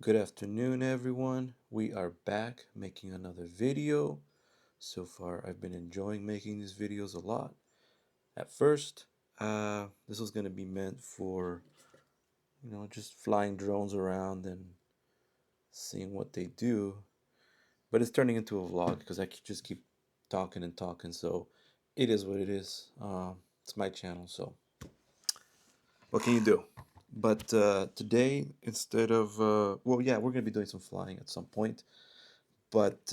Good afternoon, everyone. We are back making another video. So far, I've been enjoying making these videos a lot. At first, this was going to be meant for, just flying drones around and seeing what they do. But it's turning into a vlog because just keep talking and talking. So it is what it is. It's my channel, so what can you do? But today, instead of, yeah, we're going to be doing some flying at some point. But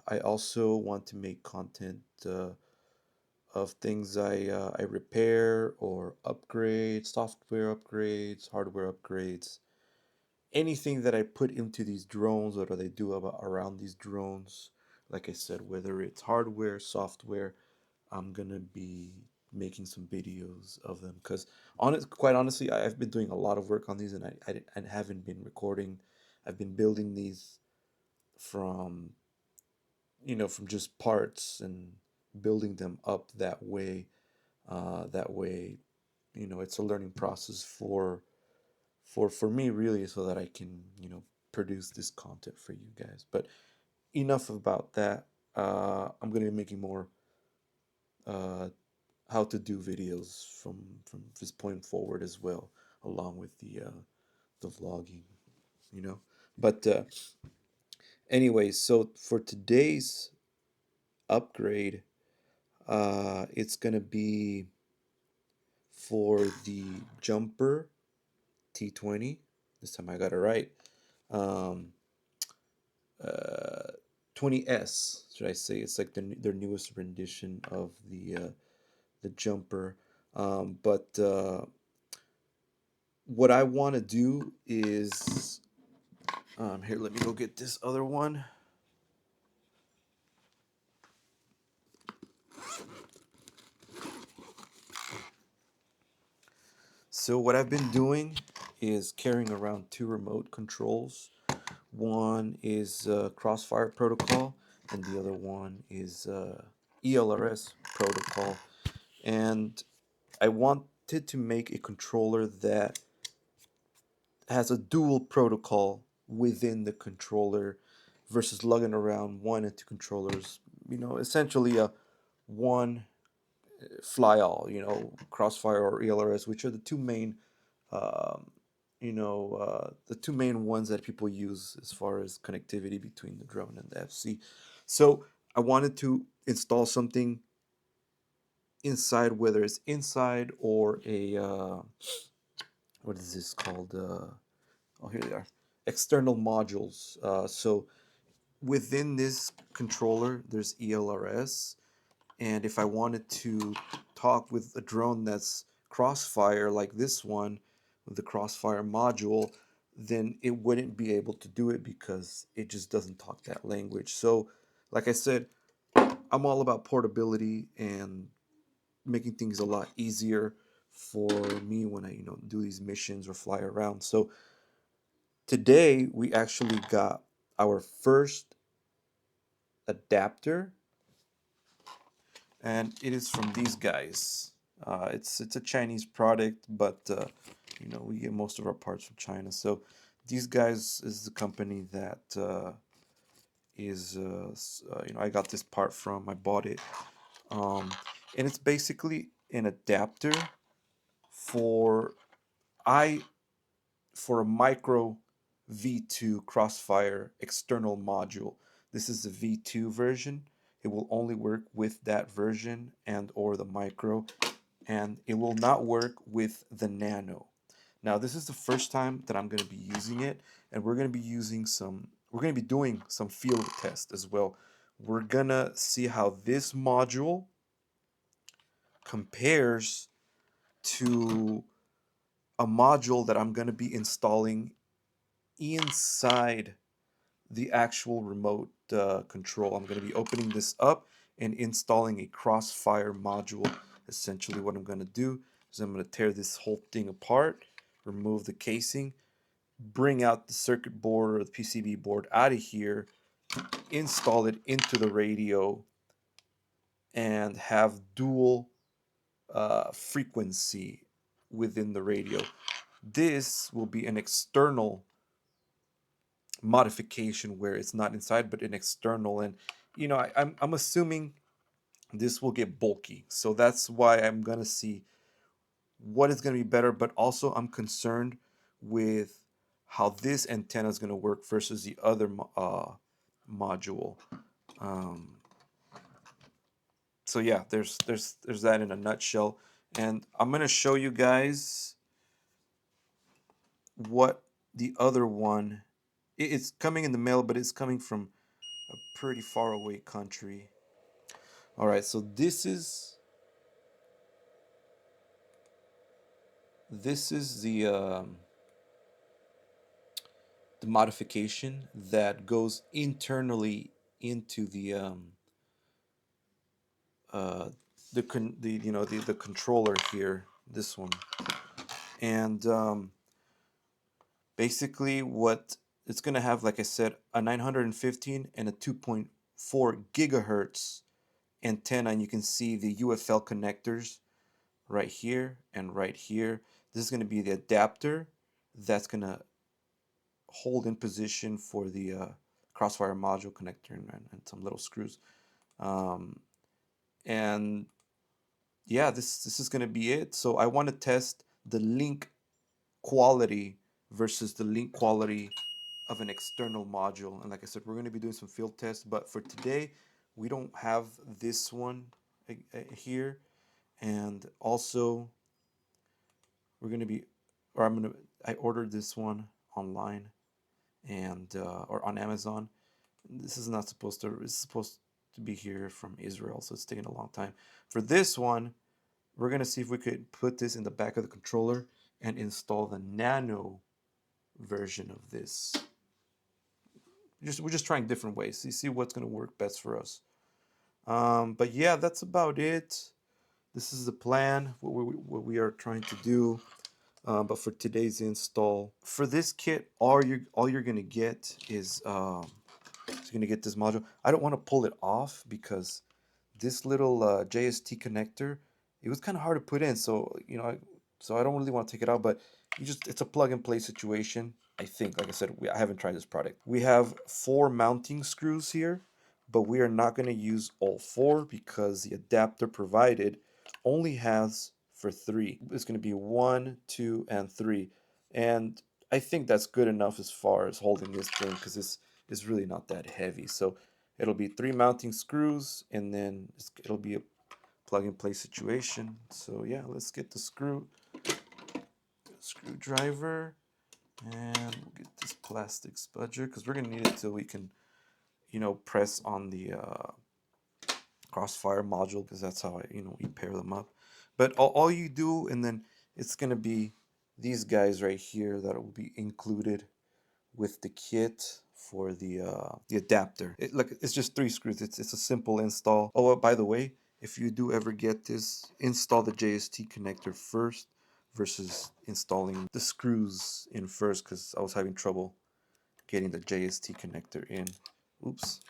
I also want to make content of things I repair or upgrade, software upgrades, hardware upgrades, anything that I put into these drones or that I do around these drones. Like I said, whether it's hardware, software, I'm gonna be making some videos of them because quite honestly, I've been doing a lot of work on these and I haven't been recording. I've been building these from from just parts and building them up that way. That way, it's a learning process for me really, so that I can produce this content for you guys. But enough about that. I'm gonna be making more uh, how to do videos from this point forward as well, along with the vlogging, you know. But anyway, so for today's upgrade, it's gonna be for the jumper T20. This time I got it right. Um, uh, 20S, should I say? It's like their newest rendition of the jumper. But what I want to do is here. Let me go get this other one. So what I've been doing is carrying around two remote controls. One is Crossfire protocol, and the other one is ELRS protocol. And I wanted to make a controller that has a dual protocol within the controller versus lugging around one and two controllers. Essentially a one fly all. Crossfire or ELRS, which are the two main um, the two main ones that people use as far as connectivity between the drone and the FC. So I wanted to install something inside, whether it's inside or a what is this called? Oh, here they are, external modules. So within this controller, there's ELRS, and if I wanted to talk with a drone that's crossfire like this one with the crossfire module, then it wouldn't be able to do it because it just doesn't talk that language. So like I said, I'm all about portability and making things a lot easier for me when I do these missions or fly around. So today we actually got our first adapter, and it is from these guys. It's a Chinese product, but we get most of our parts from China. So these guys is the company that I got this part from. I bought it, um, and it's basically an adapter for I for a micro V2 Crossfire external module. This is the V2 version. It will only work with that version and or the micro, and it will not work with the nano. Now, this is the first time that I'm going to be using it, and we're going to be doing some field tests as well. We're going to see how this module compares to a module that I'm going to be installing inside the actual remote control. I'm going to be opening this up and installing a crossfire module. Essentially what I'm going to do is I'm going to tear this whole thing apart, remove the casing, bring out the circuit board or the PCB board out of here, install it into the radio, and have dual frequency within the radio. This will be an external modification where it's not inside but an external. And you know, I'm assuming this will get bulky, so that's why I'm gonna see what is gonna be better. But also I'm concerned with how this antenna is gonna work versus the other module. Um, so yeah, there's that in a nutshell, and I'm gonna show you guys what the other one. It's coming in the mail, but it's coming from a pretty far away country. All right, so this is the modification that goes internally into uh, the you know the controller here, this one. And basically what it's going to have, like I said, a 915 and a 2.4 gigahertz antenna, and you can see the UFL connectors right here and right here. This is going to be the adapter that's going to hold in position for the crossfire module connector, and some little screws. Um, and yeah, this is going to be it. So I want to test the link quality versus the link quality of an external module. And like I said, we're going to be doing some field tests, but for today we don't have this one here. And also we're going to be, or I ordered this one online, and or on Amazon. This is not supposed to, it's supposed to be here from Israel, so it's taking a long time. For this one, we're going to see if we could put this in the back of the controller and install the nano version of this. We're just trying different ways to see what's going to work best for us. But yeah, that's about it. This is the plan, what we are trying to do. But for today's install, for this kit, all you're gonna get is you're gonna get this module. I don't want to pull it off because this little JST connector, it was kind of hard to put in. So you know, so I don't really want to take it out. But it's a plug and play situation. I think, like I said, I haven't tried this product. We have 4 mounting screws here, but we are not going to use all 4 because the adapter provided only has for 3. It's going to be 1, 2, and 3, and I think that's good enough as far as holding this thing, because this is really not that heavy. So it'll be 3 mounting screws, and then it'll be a plug and play situation. So yeah, let's get the screwdriver, and we'll get this plastic spudger because we're gonna need it till we can, you know, press on the crossfire module, because that's how we pair them up. But all you do, and then it's gonna be these guys right here that will be included with the kit for the adapter. Look, it's just 3 screws. It's a simple install. Oh, by the way, if you do ever get this, install the JST connector first versus installing the screws in first, because I was having trouble getting the JST connector in. Oops.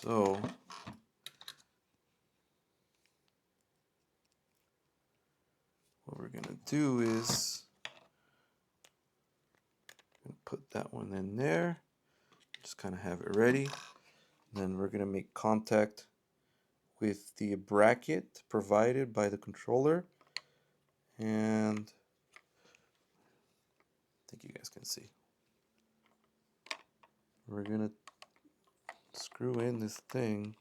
So what we're gonna do is put that one in there. Just kind of have it ready. Then we're gonna make contact with the bracket provided by the controller, and I think you guys can see. We're gonna screw in this thing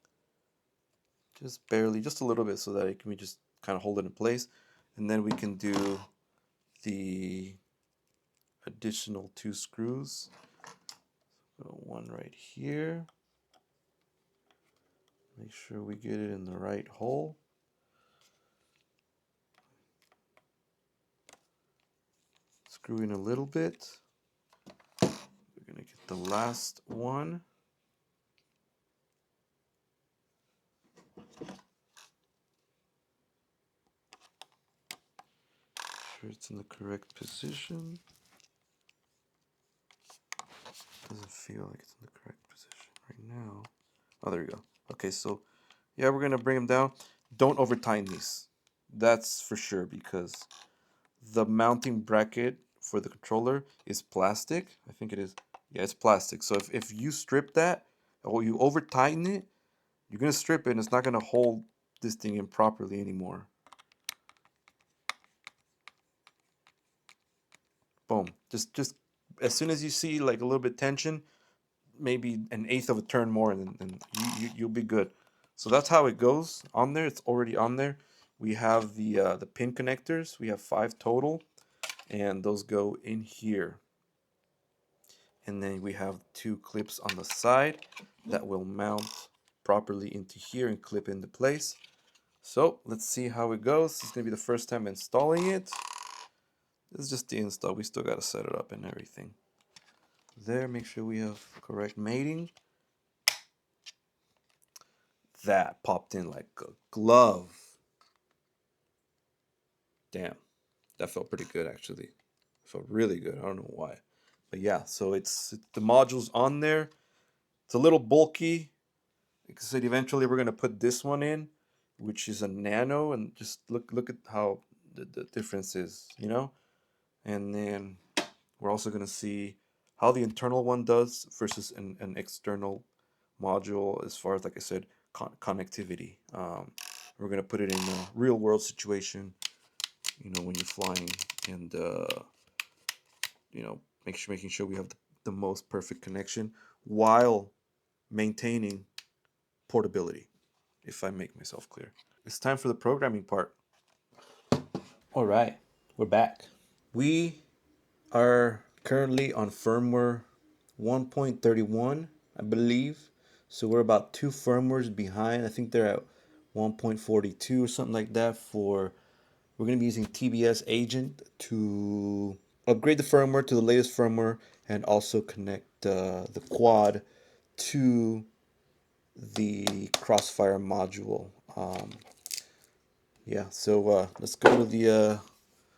just barely, just a little bit, so that it can just kind of hold it in place, and then we can do the additional 2 screws. So one right here. Make sure we get it in the right hole. Screw in a little bit. We're gonna get the last one. Sure it's in the correct position. Doesn't feel like it's in the correct position right now. Oh, there we go. Okay, so yeah, we're gonna bring them down. Don't over tighten these. That's for sure, because the mounting bracket for the controller is plastic. I think it is. Yeah, it's plastic. So if you strip that or you over tighten it, you're gonna strip it and it's not gonna hold this thing in properly anymore. Boom. Just as soon as you see like a little bit tension, maybe an eighth of a turn more, and then you'll be good. So that's how it goes on there. It's already on there. We have the pin connectors. We have 5 total, and those go in here. And then we have 2 clips on the side that will mount properly into here and clip into place. So let's see how it goes. This is gonna be the first time installing it. This is just the install. We still gotta set it up and everything. There, make sure we have correct mating. That popped in like a glove. Damn, that felt pretty good actually. It felt really good. I don't know why, but yeah. So it's the module's on there. It's a little bulky. Like I said, eventually we're gonna put this one in, which is a nano, and just look at how the difference is, you know. And then we're also gonna see how the internal one does versus an external module as far as, like I said, connectivity. We're gonna put it in a real world situation, you know, when you're flying, and you know, making sure we have the most perfect connection while maintaining portability, if I make myself clear. It's time for the programming part. All right, we're back. We are currently on firmware 1.31, I believe. So we're about 2 firmwares behind. I think they're at 1.42 or something like that. We're going to be using TBS Agent to upgrade the firmware to the latest firmware and also connect the quad to the Crossfire module. Yeah, so let's go to the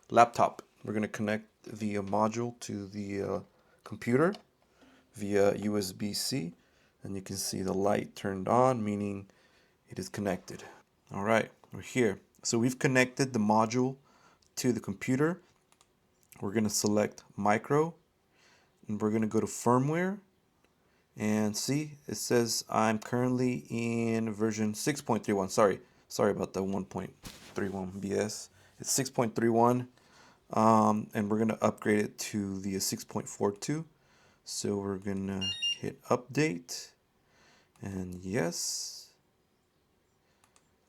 laptop. We're going to connect the module to the computer via USB-C, and you can see the light turned on, meaning it is connected. All right, we're here. So we've connected the module to the computer. We're going to select micro, and we're going to go to firmware, and see, it says I'm currently in version 6.31. Sorry about the 1.31 BS. It's 6.31. And we're gonna upgrade it to the 6.42. So we're gonna hit update, and yes,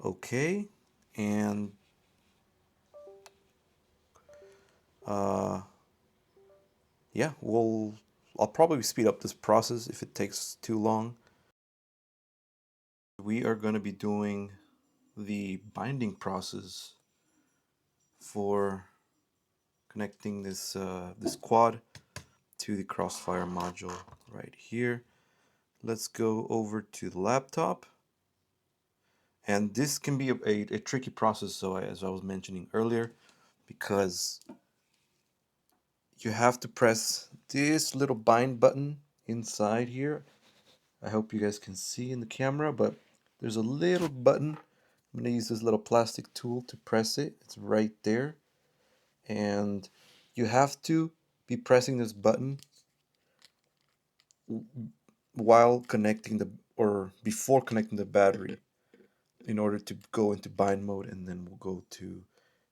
okay, and uh, yeah, I'll probably speed up this process if it takes too long. We are gonna be doing the binding process for connecting this quad to the Crossfire module right here. Let's go over to the laptop. And this can be a tricky process, so as I was mentioning earlier, because you have to press this little bind button inside here. I hope you guys can see in the camera, but there's a little button. I'm going to use this little plastic tool to press it. It's right there. And you have to be pressing this button while connecting or before connecting the battery, in order to go into bind mode, and then we'll go to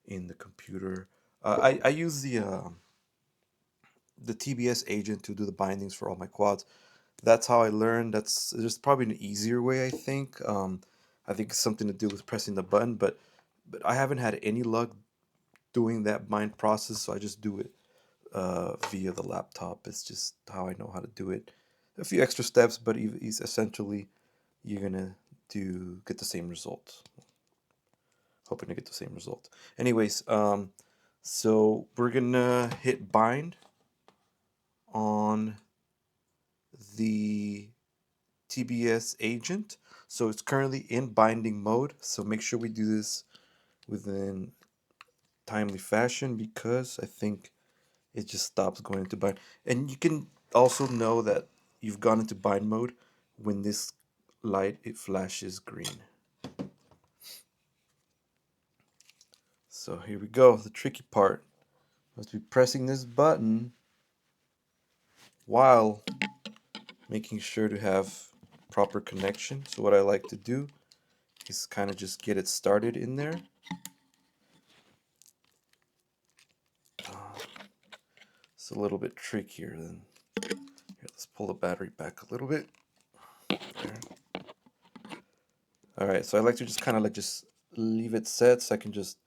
in the computer. I use the TBS agent to do the bindings for all my quads. That's how I learned. There's probably an easier way, I think. I think it's something to do with pressing the button, but I haven't had any luck doing that bind process, so I just do it via the laptop. It's just how I know how to do it. A few extra steps, but essentially you're gonna get the same result. Hoping to get the same result. Anyways, so we're gonna hit bind on the TBS agent. So it's currently in binding mode. So make sure we do this within timely fashion, because I think it just stops going into bind. And you can also know that you've gone into bind mode when this light, it flashes green. So here we go. The tricky part. Must be pressing this button while making sure to have proper connection. So what I like to do is kind of just get it started in there. It's a little bit trickier than. Here, let's pull the battery back a little bit. There. All right, so I like to just kind of just leave it set so I can just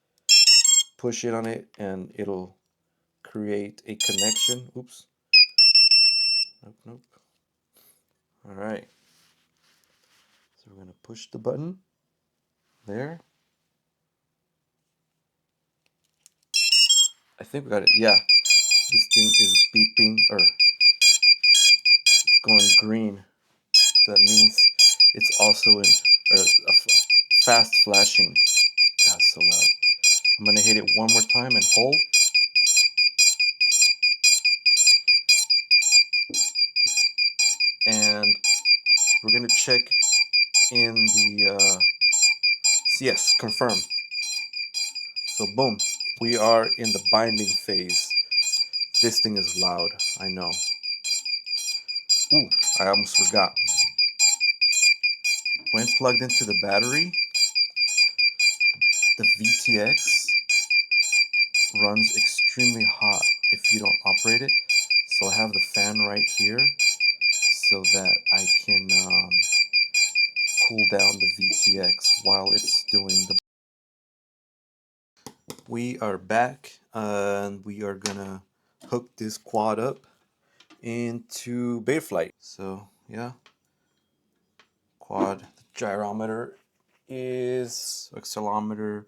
push it on it and it'll create a connection. Oops. Nope, nope. All right. So we're going to push the button there. I think we got it. Yeah. This thing is beeping or it's going green. So that means it's also in fast flashing. God, so loud. I'm going to hit it one more time and hold. And we're going to check in the yes, confirm. So boom, we are in the binding phase. This thing is loud, I know. Ooh, I almost forgot. When plugged into the battery, the VTX runs extremely hot if you don't operate it. So I have the fan right here so that I can cool down the VTX while it's doing the. We are back and we are gonna hook this quad up into Betaflight. So yeah, quad, the gyrometer is accelerometer,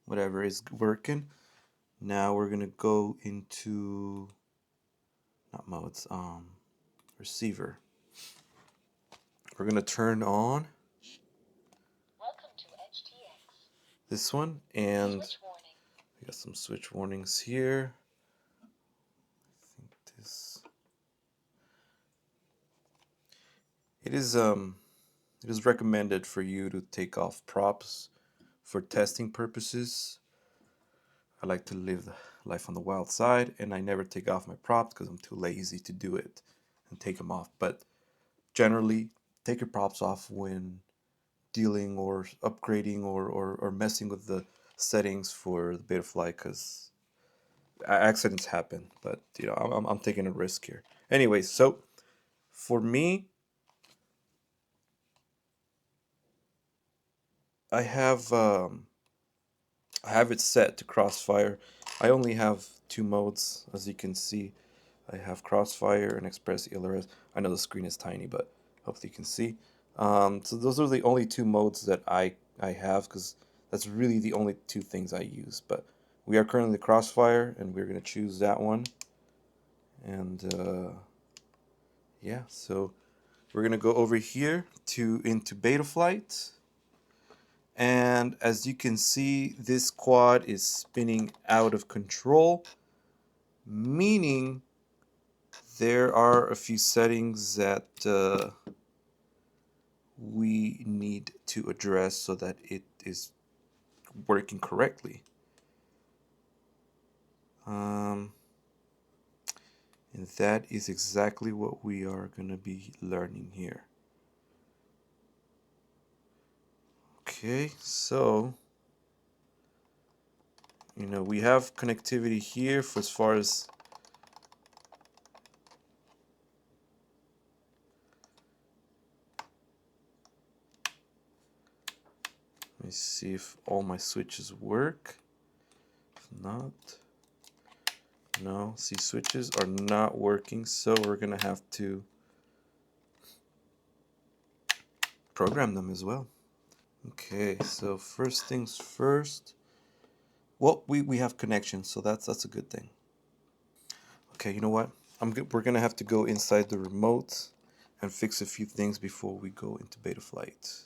whatever is working. Now we're gonna go into not modes, receiver. We're gonna turn on this one, and we got some switch warnings here. I think this it is recommended for you to take off props for testing purposes. I like to live life on the wild side, and I never take off my props because I'm too lazy to do it and take them off. But generally, take your props off when dealing or upgrading or messing with the settings for the Betaflight because accidents happen. But you know, I'm taking a risk here. Anyways, so for me, I have it set to crossfire. I only have two modes, as you can see. I have crossfire and express ELRS. I know the screen is tiny, but hopefully you can see. So those are the only two modes that I have because that's really the only two things I use. But we are currently crossfire, and we're gonna choose that one. And yeah, so we're gonna go over here into Betaflight. And as you can see, this quad is spinning out of control, meaning there are a few settings that we need to address so that it is working correctly. And that is exactly what we are going to be learning here. Okay, so we have connectivity here for as far as let me see if all my switches work. If not, no, see, switches are not working, so we're gonna have to program them as well. Okay, so first things first. Well, we have connection, so that's a good thing. Okay, you know what? We're gonna have to go inside the remote and fix a few things before we go into Betaflight.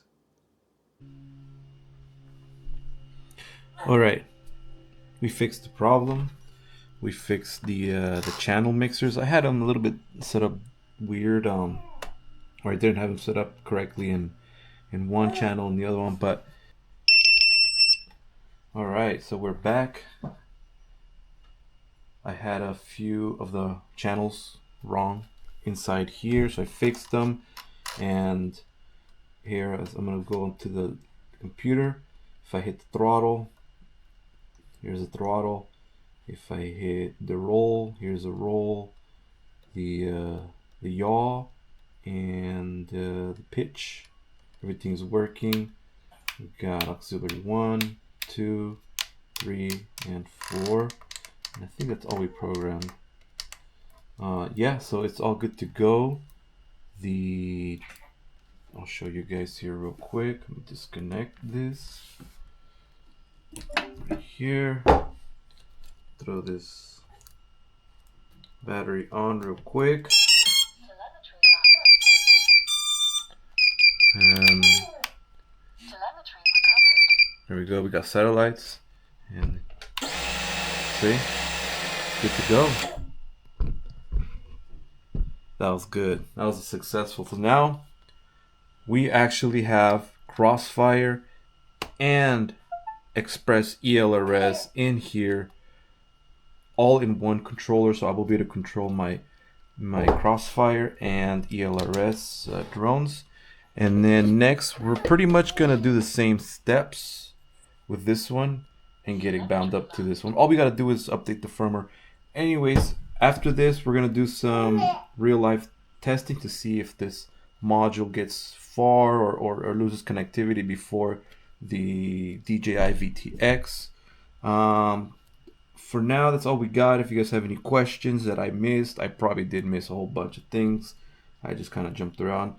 All right, we fixed the problem. We fixed the channel mixers. I had them a little bit set up weird, or I didn't have them set up correctly in one channel and the other one. But all right, so we're back. I had a few of the channels wrong inside here, so I fixed them. And here, as I'm gonna go into the computer, if I hit the throttle, here's the throttle. If I hit the roll, here's the roll, the yaw, and the pitch. Everything's working. We got auxiliary 1, 2, 3, and 4. And I think that's all we programmed. Yeah, so it's all good to go. I'll show you guys here real quick. Let me disconnect this right here. Throw this battery on real quick. And there we go. We got satellites, and see, good to go. That was good. That was successful. So now we actually have Crossfire and Express ELRS in here, all in one controller. So I will be able to control my Crossfire and ELRS drones. And then next, we're pretty much gonna do the same steps with this one and get it bound up to this one. All we gotta do is update the firmware. Anyways, after this, we're gonna do some real life testing to see if this module gets far or loses connectivity before the DJI VTX. For now, that's all we got. If you guys have any questions that I missed, I probably did miss a whole bunch of things. I just kind of jumped around.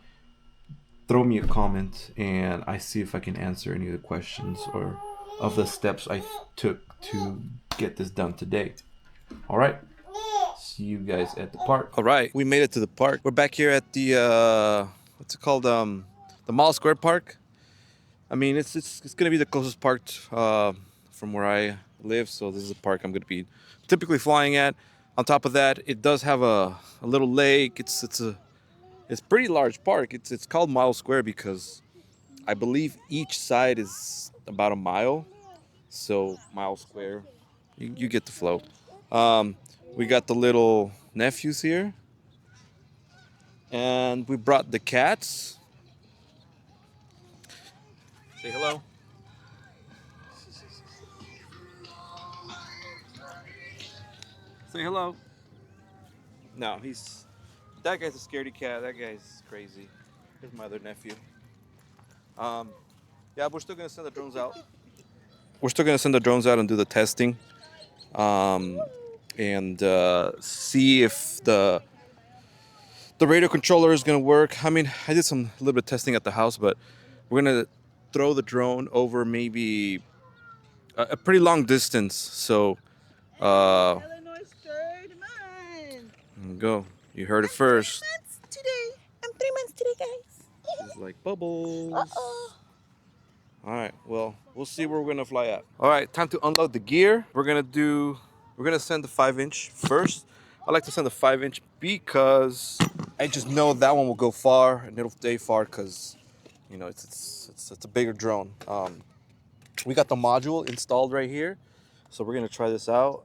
Throw me a comment and I see if I can answer any of the questions or of the steps I took to get this done today. All right. See you guys at the park. All right, we made it to the park. We're back here at the what's it called? The Mall Square Park. I mean, it's gonna be the closest park from where I live. So this is the park I'm gonna be typically flying at. On top of that, it does have a little lake. It's a pretty large park. It's called Mile Square because I believe each side is about a mile. So Mile Square, you get the flow. We got the little nephews here, and we brought the cats. Say hello. Say hello. No, that guy's a scaredy cat. That guy's crazy. Here's my other nephew. Yeah, we're still gonna send the drones out. We're still gonna send the drones out and do the testing, and see if the radio controller is gonna work. I mean, I did a little bit of testing at the house, but we're gonna throw the drone over maybe a pretty long distance. So, Illinois third month. there you go. You heard it first. Today. I'm 3 months today, guys. It's like bubbles. Uh-oh. All right, well, we'll see where we're gonna fly at. All right, time to unload the gear. We're gonna send the 5-inch first. I like to send the 5-inch because I just know that one will go far and it'll stay far because, you know, it's a bigger drone. We got the module installed right here, so we're gonna try this out.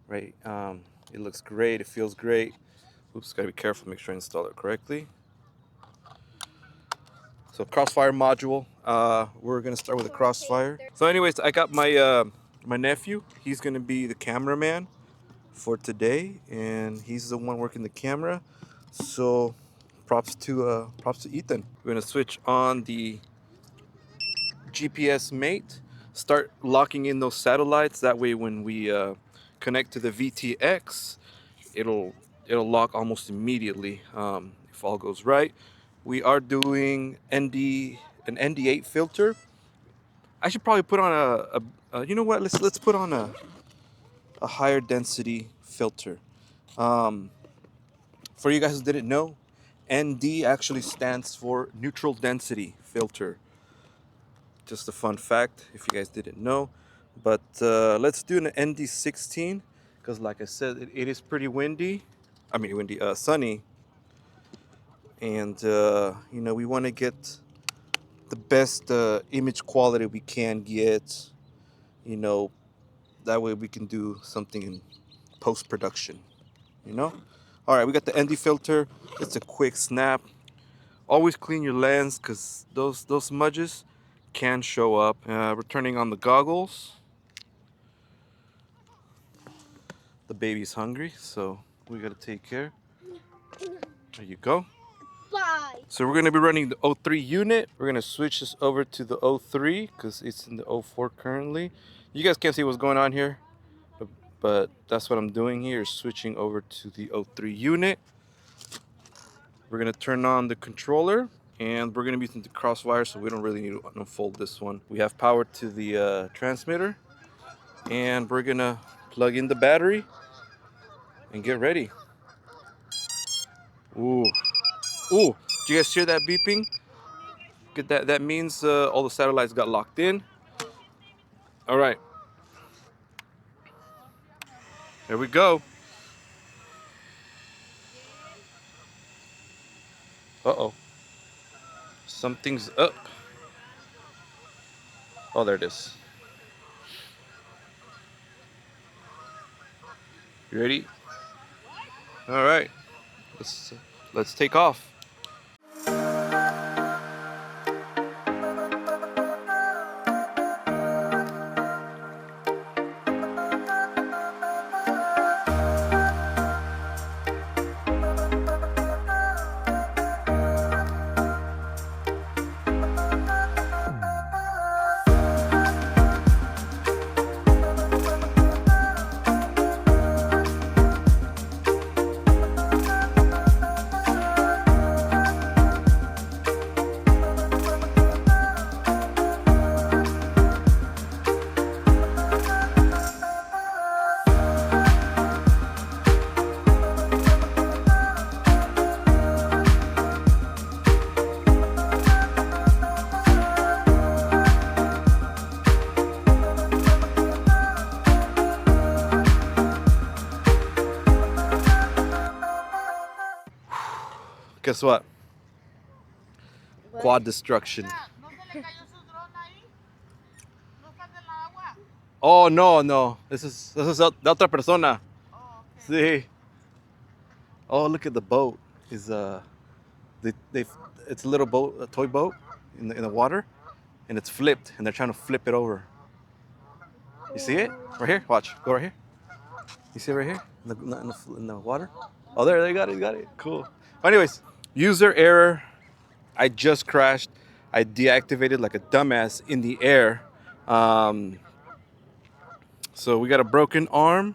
Right, it looks great. It feels great. Oops, gotta be careful. Make sure I install it correctly. So Crossfire module. We're gonna start with a Crossfire. So anyways, I got my my nephew. He's gonna be the cameraman for today, and he's the one working the camera. So props to Ethan. We're gonna switch on the GPS mate. Start locking in those satellites. That way, when we connect to the VTX, it'll lock almost immediately if all goes right. We are doing an ND8 filter. I should probably put on you know what? Let's put on a higher density filter. For you guys who didn't know, ND actually stands for neutral density filter. Just a fun fact if you guys didn't know. But let's do an ND16 because, like I said, it is pretty windy. I mean, sunny. And you know, we want to get the best image quality we can get. You know, that way we can do something in post-production. You know, All right, we got the ND filter. It's a quick snap. Always clean your lens because those smudges can show up. We're turning on the goggles. The baby's hungry, so we gotta take care. There you go. Bye. So we're gonna be running the O3 unit. We're gonna switch this over to the O3 because it's in the O4 currently. You guys can't see what's going on here, but that's what I'm doing here, is switching over to the O3 unit. We're gonna turn on the controller and we're gonna be using the crosswire, so we don't really need to unfold this one. We have power to the transmitter and we're gonna plug in the battery and get ready. Ooh, ooh, do you guys hear that beeping? Get that, that means all the satellites got locked in. All right, here we go. Uh-oh, something's up. Oh, there it is. You ready? All right, let's take off. Guess what? Quad destruction. Oh, no, no. This is de otra persona. Sí. Oh, look at the boat. Is it's a little boat, a toy boat in the water, and it's flipped, and they're trying to flip it over. You see it? Right here. Watch. Go right here. You see it right here in the water? Oh, there, they got it. You got it. Cool. Anyways, user error. I just crashed. I deactivated like a dumbass in the air. So we got a broken arm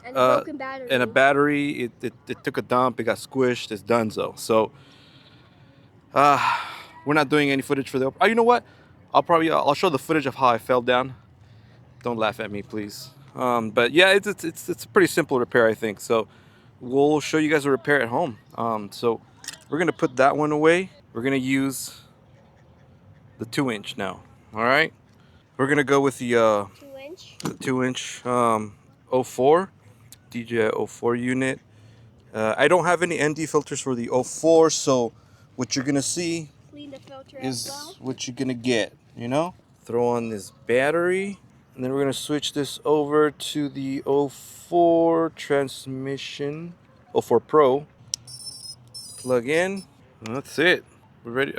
And a broken battery. and a battery. It took a dump. It got squished. It's donezo. So we're not doing any footage for the. Oh, you know what? I'll show the footage of how I fell down. Don't laugh at me, please. But yeah, it's a pretty simple repair, I think. So we'll show you guys a repair at home. So we're gonna put that one away. We're gonna use the 2-inch now. All right. We're gonna go with the 2-inch. the 2-inch O4 DJI O4 unit. I don't have any ND filters for the O4, so what you're gonna see Clean the filter is as well. what you're gonna get. You know. Throw on this battery. And then we're gonna switch this over to the O4 transmission, O4 Pro. Plug in. And that's it. We're ready.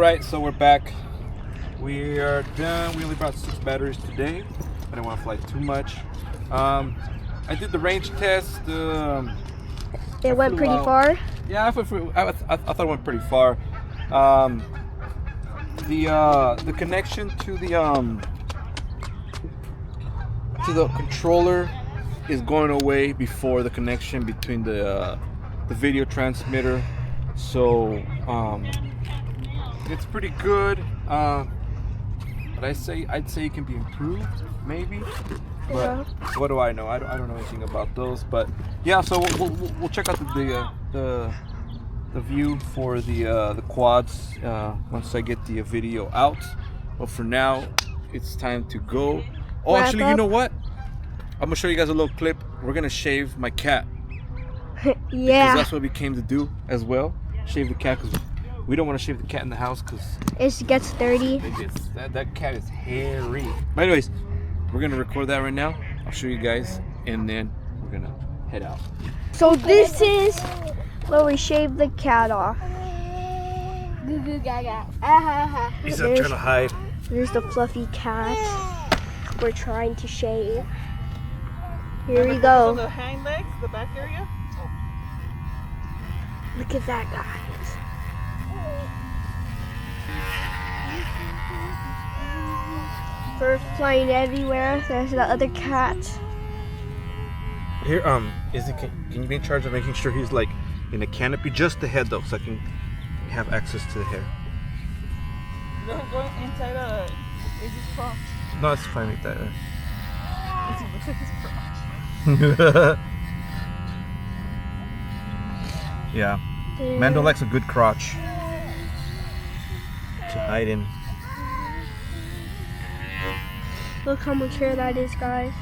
Alright, so we're back. We are done. We only brought 6 batteries today. I didn't want to fly too much. I did the range test. It went pretty far. Yeah, I thought it went pretty far. The connection to the controller is going away before the connection between the video transmitter. So it's pretty good. But I'd say it can be improved, maybe. But what do I know? I don't know anything about those. But yeah, so we'll check out the view for the quads once I get the video out. But for now, it's time to go. Oh, actually, you know what? I'm gonna show you guys a little clip. We're gonna shave my cat. Yeah. Because that's what we came to do as well. Shave the cat because we don't want to shave the cat in the house because It gets dirty. that cat is hairy. But anyways, we're gonna record that right now. I'll show you guys, and then we're gonna head out. So this is where we shave the cat off. Goo goo gaga. He's not trying to hide. There's the fluffy cat we're trying to shave. Here we On go. the hind legs, the back area. Look at that, guys. Fur flying everywhere. There's the other cat. Here, can you be in charge of making sure he's like in a canopy, just the head though, so I can have access to the hair. Don't go inside is his crotch. No, it's fine like that. It looks like his crotch. Yeah, Mando likes a good crotch to hide in. Look how much hair that is, guys.